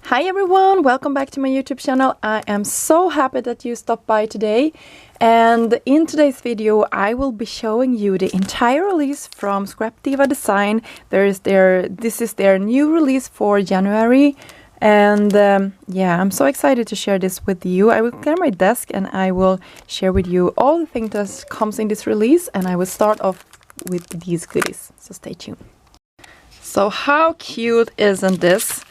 Hi everyone, welcome back to my YouTube channel. I am so happy that you stopped by today, and in today's video I will be showing you the entire release from Scrap Diva Design. This is their new release for January, and yeah, I'm so excited to share this with you. I will clear my desk and I will share with you all the things that comes in this release, and I will start off with these goodies, so stay tuned. So how cute isn't this?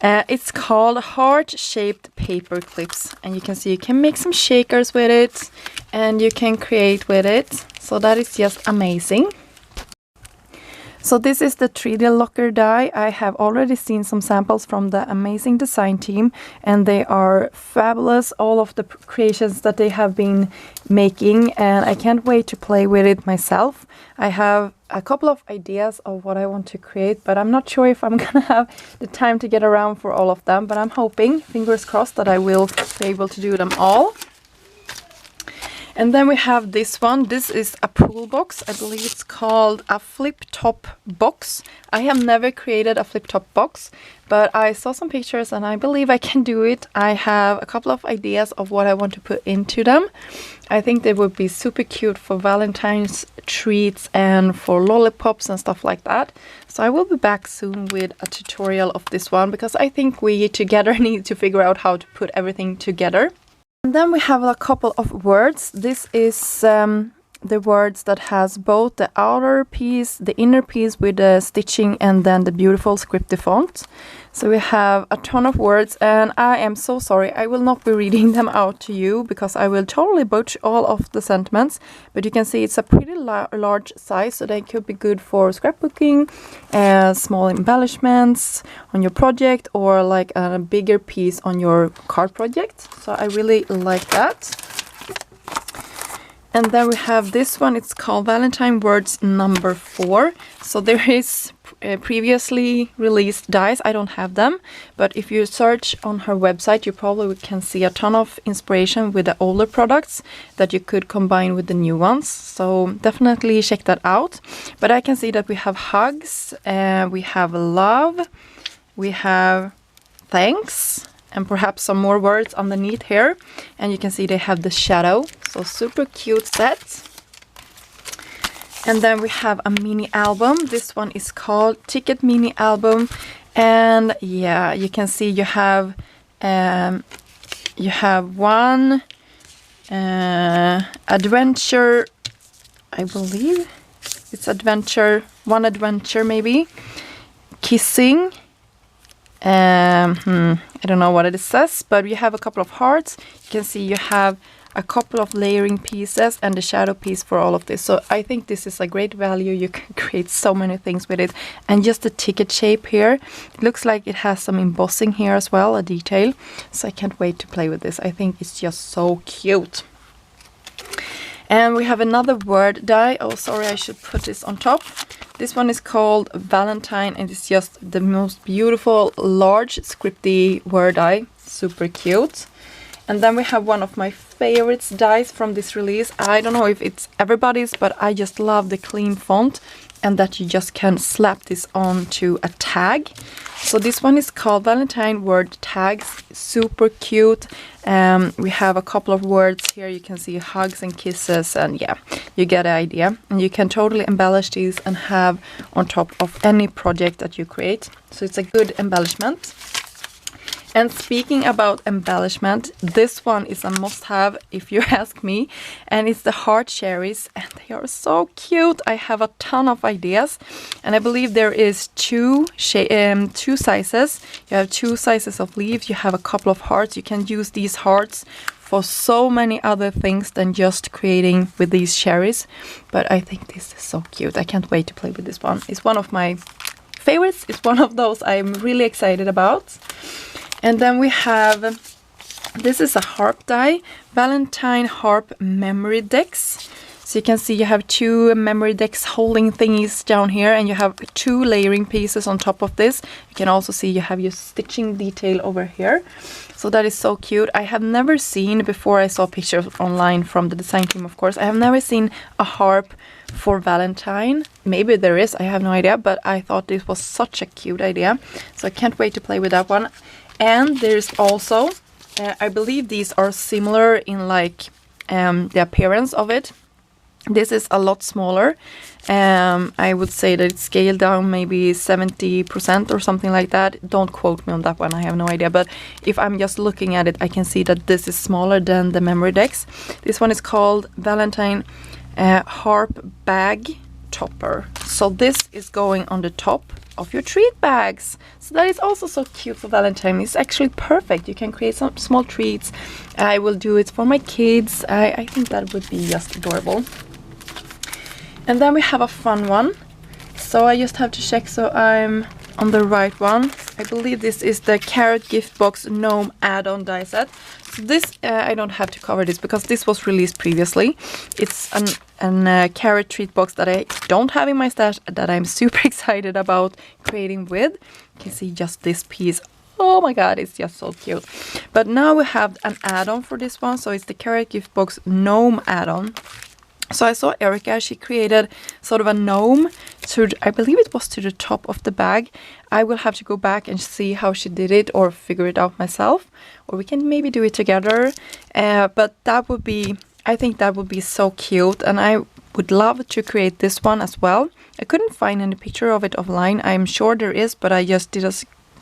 It's called heart-shaped paper clips, and you can see you can make some shakers with it and you can create with it, so that is just amazing. So this is the 3D locker die. I have already seen some samples from the amazing design team and they are fabulous, all of the creations that they have been making, and I can't wait to play with it myself. I have a couple of ideas of what I want to create, but I'm not sure if I'm gonna have the time to get around for all of them, but I'm hoping, fingers crossed, that I will be able to do them all. And then we have this one. This is a pool box. I believe it's called a flip top box. I have never created a flip top box, but I saw some pictures and I believe I can do it. I have a couple of ideas of what I want to put into them. I think they would be super cute for Valentine's treats and for lollipops and stuff like that. So I will be back soon with a tutorial of this one, because I think we together need to figure out how to put everything together. And then we have a couple of words. This is the words that has both the outer piece, the inner piece with the stitching, and then the beautiful scripty font. So we have a ton of words, and I am so sorry, I will not be reading them out to you because I will totally butch all of the sentiments. But you can see it's a pretty large size, so they could be good for scrapbooking, small embellishments on your project, or like a bigger piece on your card project. So I really like that. And then we have this one. It's called Valentine Words number 4. So there is previously released dies. I don't have them, but if you search on her website, you probably can see a ton of inspiration with the older products that you could combine with the new ones. So definitely check that out. But I can see that we have hugs, we have love, we have thanks, and perhaps some more words underneath here. And you can see they have the shadow, so super cute set. And then we have a mini album. This one is called Ticket Mini Album, and yeah, you can see you have one adventure, I believe it's adventure, one adventure maybe, kissing. I don't know what it says, but you have a couple of hearts. You can see you have a couple of layering pieces and the shadow piece for all of this. So I think this is a great value. You can create so many things with it. And just the ticket shape here, it looks like it has some embossing here as well, a detail. So I can't wait to play with this. I think it's just so cute. And we have another word die. Oh, sorry, I should put this on top. This one is called Valentine, and it's just the most beautiful large scripty word die. Super cute. And then we have one of my favorites dies from this release. I don't know if it's everybody's, but I just love the clean font and that you just can slap this onto a tag. So this one is called Valentine Word Tags. Super cute. We have a couple of words here. You can see hugs and kisses, and yeah, you get the idea. And you can totally embellish these and have on top of any project that you create. So it's a good embellishment. And speaking about embellishment, this one is a must-have if you ask me, and it's the heart cherries, and they are so cute. I have a ton of ideas, and I believe there is two sizes. You have 2 sizes of leaves. You have a couple of hearts. You can use these hearts for so many other things than just creating with these cherries. But I think this is so cute. I can't wait to play with this one. It's one of my favorites. It's one of those I'm really excited about. And then we have, this is a harp die, Valentine Harp Memory Decks. So you can see you have 2 memory decks holding thingies down here, and you have 2 layering pieces on top of this. You can also see you have your stitching detail over here. So that is so cute. I have never seen, before I saw pictures online from the design team, of course, I have never seen a harp for Valentine. Maybe there is, I have no idea, but I thought this was such a cute idea. So I can't wait to play with that one. And there's also, I believe these are similar in like the appearance of it. This is a lot smaller. I would say that it's scaled down maybe 70% or something like that. Don't quote me on that one, I have no idea. But if I'm just looking at it, I can see that this is smaller than the memory decks. This one is called Valentine Harp Bag Topper. So this is going on the top of your treat bags. So that is also so cute for Valentine. It's actually perfect. You can create some small treats. I will do it for my kids. I think that would be just adorable. And then we have a fun one. So I just have to check so I'm on the right one. I believe this is the Carrot Gift Box Gnome add-on die set. So this, I don't have to cover this because this was released previously. It's an carrot treat box that I don't have in my stash that I'm super excited about creating with. You can see just this piece. Oh my god, it's just so cute. But now we have an add-on for this one. So it's the Carrot Gift Box Gnome add-on. So I saw Erica, she created sort of a gnome to, I believe it was to the top of the bag. I will have to go back and see how she did it or figure it out myself. Or we can maybe do it together. But that would be, I think that would be so cute. And I would love to create this one as well. I couldn't find any picture of it offline. I'm sure there is, but I just did a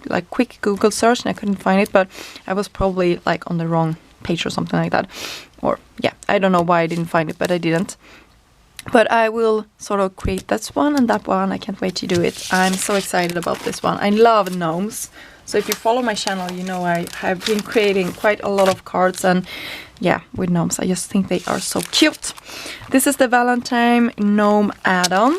like quick Google search and I couldn't find it. But I was probably like on the wrong page or something like that. Or yeah, I don't know why I didn't find it, but I didn't. But I will sort of create this one and that one. I can't wait to do it. I'm so excited about this one. I love gnomes. So if you follow my channel, you know I have been creating quite a lot of cards and yeah, with gnomes. I just think they are so cute. This is the Valentine Gnome add-on.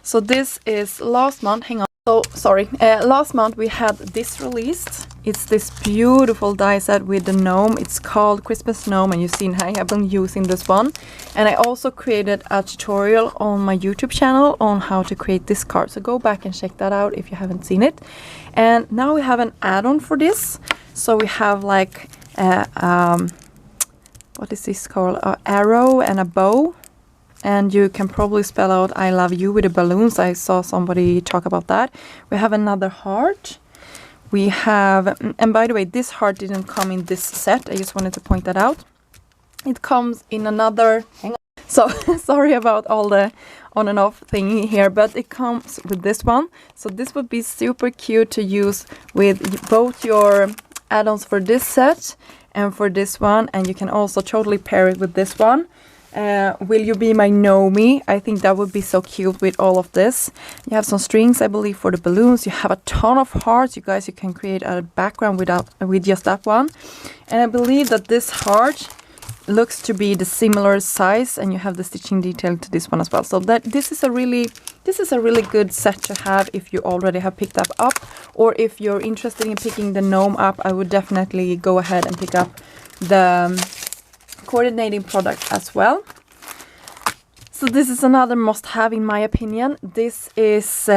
So this is last month. Hang on. So sorry, last month we had this released. It's this beautiful die set with the gnome. It's called Christmas Gnome and you've seen I have been using this one. And I also created a tutorial on my YouTube channel on how to create this card. So go back and check that out if you haven't seen it. And now we have an add-on for this. So we have like, what is this called? An arrow and a bow. And you can probably spell out I love you with the balloons. I saw somebody talk about that. We have another heart. We have, and by the way, this heart didn't come in this set. I just wanted to point that out. It comes in another, hang on. So sorry about all the on and off thing here, but it comes with this one. So this would be super cute to use with both your add-ons for this set and for this one. And you can also totally pair it with this one. Will you be my Nomi? I think that would be so cute with all of this. You have some strings, I believe, for the balloons. You have a ton of hearts. You guys, you can create a background with just that one. And I believe that this heart looks to be the similar size, and you have the stitching detail to this one as well. So that this is a really good set to have if you already have picked up, or if you're interested in picking the gnome up. I would definitely go ahead and pick up the coordinating product as well. So this is another must-have in my opinion. This is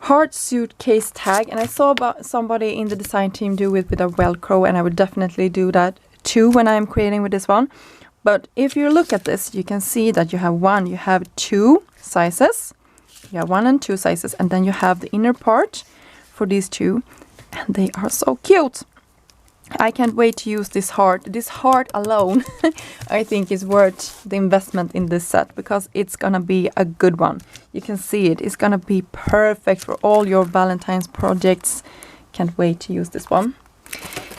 heart suitcase tag, and I saw about somebody in the design team do it with a Velcro, and I would definitely do that too when I'm creating with this one. But if you look at this, you can see that you have two sizes. You have 1 and 2 sizes, and then you have the inner part for these two, and they are so cute. I can't wait to use this heart. This heart alone, I think is worth the investment in this set because it's gonna be a good one. You can see it. It's gonna be perfect for all your Valentine's projects. Can't wait to use this one.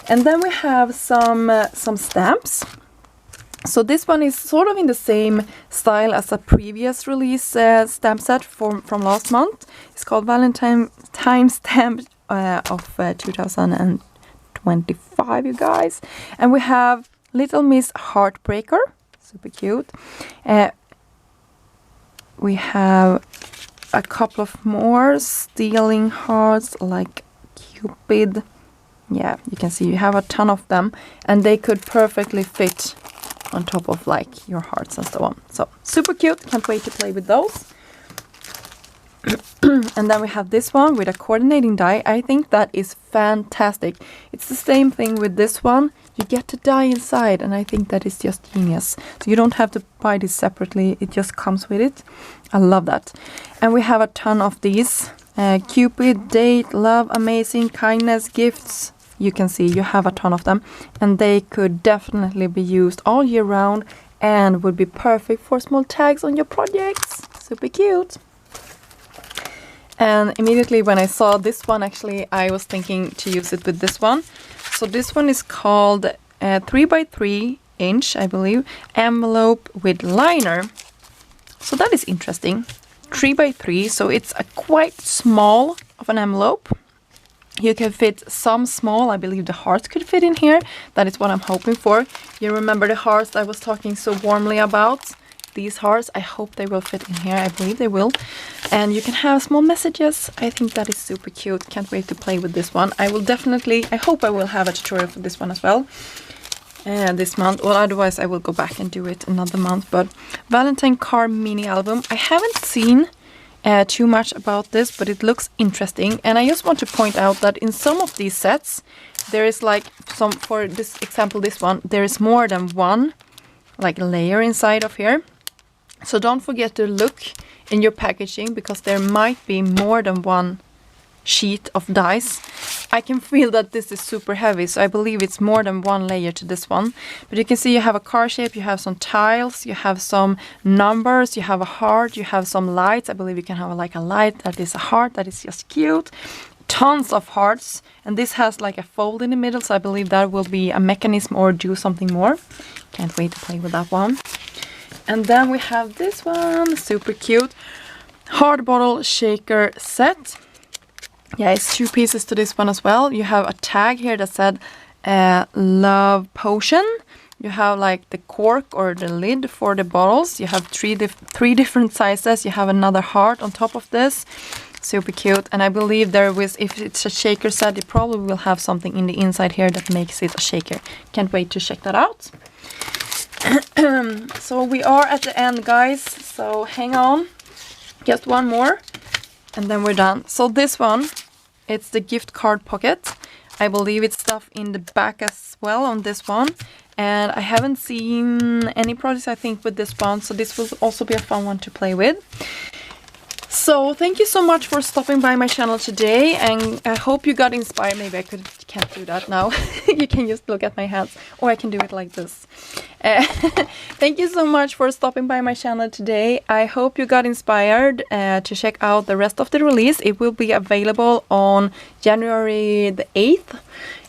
And then we have some stamps. So this one is sort of in the same style as a previous release stamp set from last month. It's called Valentine Time Stamp of 2025, you guys. And we have Little Miss Heartbreaker, super cute. We have a couple of more stealing hearts like Cupid. Yeah, you can see you have a ton of them, and they could perfectly fit on top of like your hearts and so on. So super cute, can't wait to play with those. And then we have this one with a coordinating die. I think that is fantastic. It's the same thing with this one. You get the die inside, and I think that is just genius. So you don't have to buy this separately, it just comes with it. I love that. And we have a ton of these Cupid, date, love, amazing, kindness, gifts. You can see you have a ton of them, and they could definitely be used all year round and would be perfect for small tags on your projects. Super cute. And immediately when I saw this one, actually I was thinking to use it with this one. So this one is called 3x3 inch, I believe, envelope with liner. So that is interesting. 3x3, so it's a quite small of an envelope. You can fit some small, I believe the hearts could fit in here. That is what I'm hoping for. You remember the hearts I was talking so warmly about? These hearts, I hope they will fit in here. I believe they will. And you can have small messages. I think that is super cute. Can't wait to play with this one. I hope I will have a tutorial for this one as well. This month, well, otherwise I will go back and do it another month. But Valentine card mini album, I haven't seen too much about this, but it looks interesting. And I just want to point out that in some of these sets there is like some, for this example, this one, there is more than one like layer inside of here. So don't forget to look in your packaging, because there might be more than one sheet of dice. I can feel that this is super heavy, so I believe it's more than one layer to this one. But you can see you have a car shape, you have some tiles, you have some numbers, you have a heart, you have some lights. I believe you can have like a light that is a heart, that is just cute. Tons of hearts, and this has like a fold in the middle, so I believe that will be a mechanism or do something more. Can't wait to play with that one. And then we have this one, super cute, hard bottle shaker set. Yeah, it's 2 pieces to this one as well. You have a tag here that said love potion. You have like the cork or the lid for the bottles. You have three different sizes. You have another heart on top of this. Super cute. And I believe there was, if it's a shaker set, it probably will have something in the inside here that makes it a shaker. Can't wait to check that out. So we are at the end, guys, so hang on, just one more and then we're done. So this one, it's the gift card pocket. I believe it's stuff in the back as well on this one, and I haven't seen any products, I think, with this one, so this will also be a fun one to play with. So thank you so much for stopping by my channel today, and I hope you got inspired. Maybe I can't do that now. You can just look at my hands, or I can do it like this. Thank you so much for stopping by my channel today. I hope you got inspired to check out the rest of the release. It will be available on January the 8th.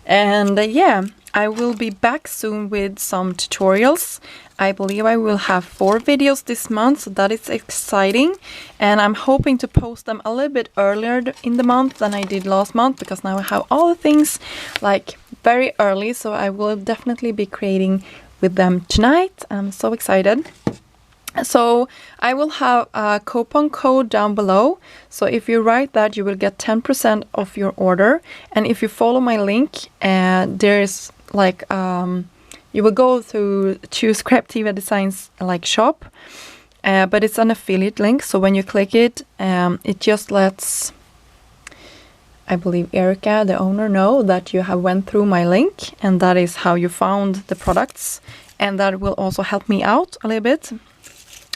And yeah, I will be back soon with some tutorials. I believe I will have 4 videos this month, so that is exciting. And I'm hoping to post them a little bit earlier in the month than I did last month, because now I have all the things like very early, so I will definitely be creating with them tonight. I'm so excited. So I will have a coupon code down below, so if you write that, you will get 10% off your order. And if you follow my link, there's like you will go to Scrap Diva Designs like shop, but it's an affiliate link, so when you click it, it just lets, I believe, Erica, the owner, know that you have went through my link, and that is how you found the products, and that will also help me out a little bit.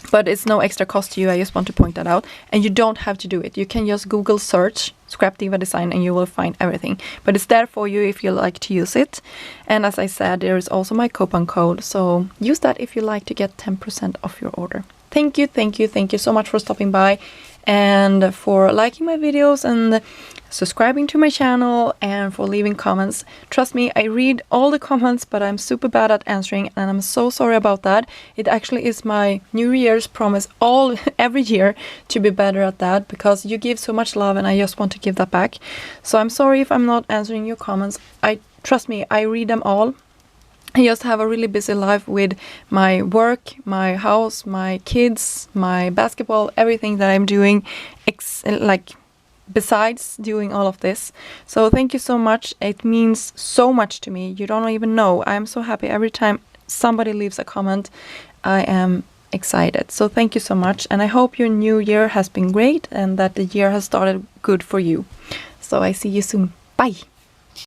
But it's no extra cost to you, I just want to point that out. And you don't have to do it. You can just Google search Scrap Diva Design and you will find everything. But it's there for you if you like to use it. And as I said, there is also my coupon code. So use that if you like to get 10% off your order. Thank you, thank you, thank you so much for stopping by and for liking my videos and subscribing to my channel and for leaving comments. Trust me, I read all the comments, but I'm super bad at answering, and I'm so sorry about that. It actually is my New Year's promise every year to be better at that, because you give so much love and I just want to give that back. So I'm sorry if I'm not answering your comments. Trust me, I read them all. I just have a really busy life with my work, my house, my kids, my basketball, everything that I'm doing, besides doing all of this. So thank you so much. It means so much to me. You don't even know. I'm so happy every time somebody leaves a comment. I am excited. So thank you so much. And I hope your new year has been great and that the year has started good for you. So I see you soon. Bye.